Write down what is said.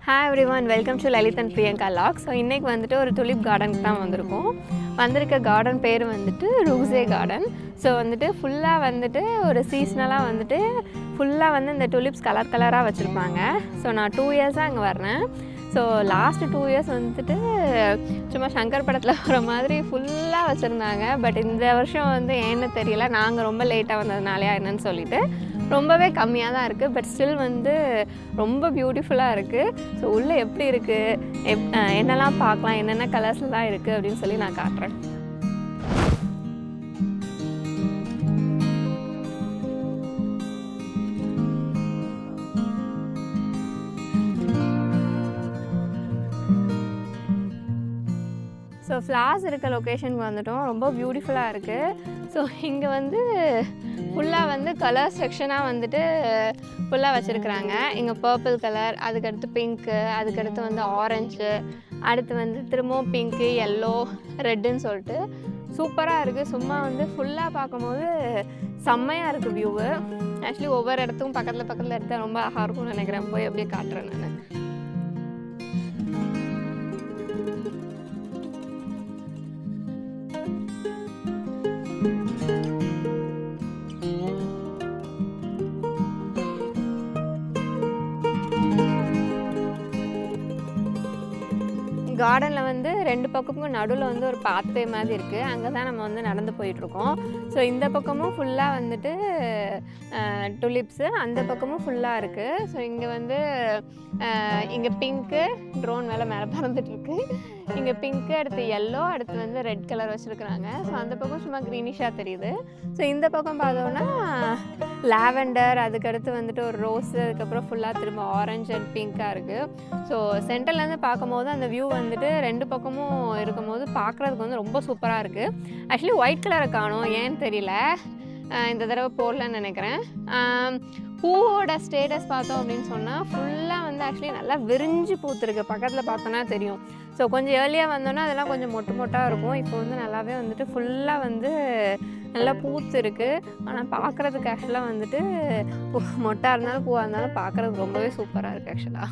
Hi everyone, welcome to Lalit and Priyanka Vlogs. So இன்னைக்கு வந்துட்டு ஒரு tulip garden தான் வந்திருக்கோம். வந்திருக்க கார்டன் பேர் வந்துட்டு ரூக்ஸே கார்டன். ஸோ வந்துட்டு ஃபுல்லாக வந்துட்டு ஒரு சீஸ்னலாக வந்துட்டு ஃபுல்லாக வந்து இந்த tulips கலர் கலராக வச்சுருப்பாங்க. ஸோ நான் 2 இயர்ஸாக அங்கே வரேன். ஸோ லாஸ்ட்டு 2 இயர்ஸ் வந்துட்டு சும்மா சங்கர் படத்தில் வர மாதிரி ஃபுல்லாக வச்சுருந்தாங்க. பட் இந்த வருஷம் வந்து ஏன்னு தெரியல, நாங்கள் ரொம்ப லேட்டாக வந்ததுனாலையா என்னன்னு சொல்லிட்டு ரொம்பவே கம்மியாக தான் இருக்குது. பட் ஸ்டில் வந்து ரொம்ப பியூட்டிஃபுல்லாக இருக்குது. ஸோ உள்ளே எப்படி இருக்குது, என்னெல்லாம் பார்க்கலாம், என்னென்ன கலர்ஸ்லாம் இருக்குது அப்படின்னு சொல்லி நான் காட்டுறேன். ஸோ ஃப்ளார்ஸ் இருக்க லொக்கேஷனுக்கு வந்துட்டோம். ரொம்ப பியூட்டிஃபுல்லாக இருக்குது. ஸோ இங்கே வந்து ஃபுல்லாக வந்து கலர் செக்ஷனாக வந்துட்டு ஃபுல்லாக வச்சுருக்குறாங்க. இங்கே பர்பிள் கலர், அதுக்கடுத்து பிங்க்கு, அதுக்கடுத்து வந்து ஆரஞ்சு, அடுத்து வந்து திரும்பவும் பிங்க்கு, எல்லோ, ரெட்டுன்னு சொல்லிட்டு சூப்பராக இருக்குது. சும்மா வந்து ஃபுல்லாக பார்க்கும்போது செம்மையாக இருக்குது வியூவு. ஆக்சுவலி ஒவ்வொரு இடத்துக்கும் பக்கத்தில் எடுத்தால் ரொம்ப அழகாக இருக்கும்னு நினைக்கிறேன். போய் அப்படியே காட்டுறேன் நான். கார்டனில் வந்து 2 பக்கமும் நடுவில் வந்து ஒரு பாத்வே மாதிரி இருக்குது. அங்கே தான் நம்ம வந்து நடந்து போயிட்டுருக்கோம். ஸோ இந்த பக்கமும் ஃபுல்லாக வந்துட்டு டுலிப்ஸு, அந்த பக்கமும் ஃபுல்லாக இருக்குது. ஸோ இங்கே வந்து இங்கே பிங்க்கு, ட்ரோன் மேலே பறந்துட்டுருக்கு. இங்கே பிங்க்கு, அடுத்து எல்லோ, அடுத்து வந்து ரெட் கலர் வச்சுருக்குறாங்க. ஸோ அந்த பக்கம் சும்மா க்ரீனிஷாக தெரியுது. ஸோ இந்த பக்கம் பார்த்தோன்னா லாவெண்டர், அதுக்கடுத்து வந்துட்டு ஒரு ரோஸு, அதுக்கப்புறம் ஃபுல்லாக திரும்ப ஆரஞ்சு அண்ட் பிங்க்காக இருக்குது. ஸோ சென்டர்லேருந்து பார்க்கும்போது அந்த வியூ வந்துட்டு 2 பக்கமும் இருக்கும்போது பார்க்குறதுக்கு வந்து ரொம்ப சூப்பராக இருக்குது. ஆக்சுவலி ஒயிட் கலரை காணும், ஏன்னு தெரியல, இந்த தடவை போடலன்னு நினைக்கிறேன். பூவோட ஸ்டேட்டஸ் பார்த்தோம் அப்படின்னு சொன்னால் ஃபுல்லாக வந்து ஆக்சுவலி நல்லா விரிஞ்சு பூத்துருக்கு. பக்கத்தில் பார்த்தோன்னா தெரியும். ஸோ கொஞ்சம் ஏர்லியாக வந்தோன்னா அதெல்லாம் கொஞ்சம் மொட்டாக இருக்கும். இப்போ வந்து நல்லாவே வந்துட்டு ஃபுல்லாக வந்து நல்லா பூத்து இருக்குது. ஆனால் பார்க்குறதுக்கு ஆக்சுவலாக வந்துட்டு மொட்டாக இருந்தாலும் பூவாக இருந்தாலும் பார்க்குறதுக்கு ரொம்பவே சூப்பராக இருக்குது ஆக்சுவலாக.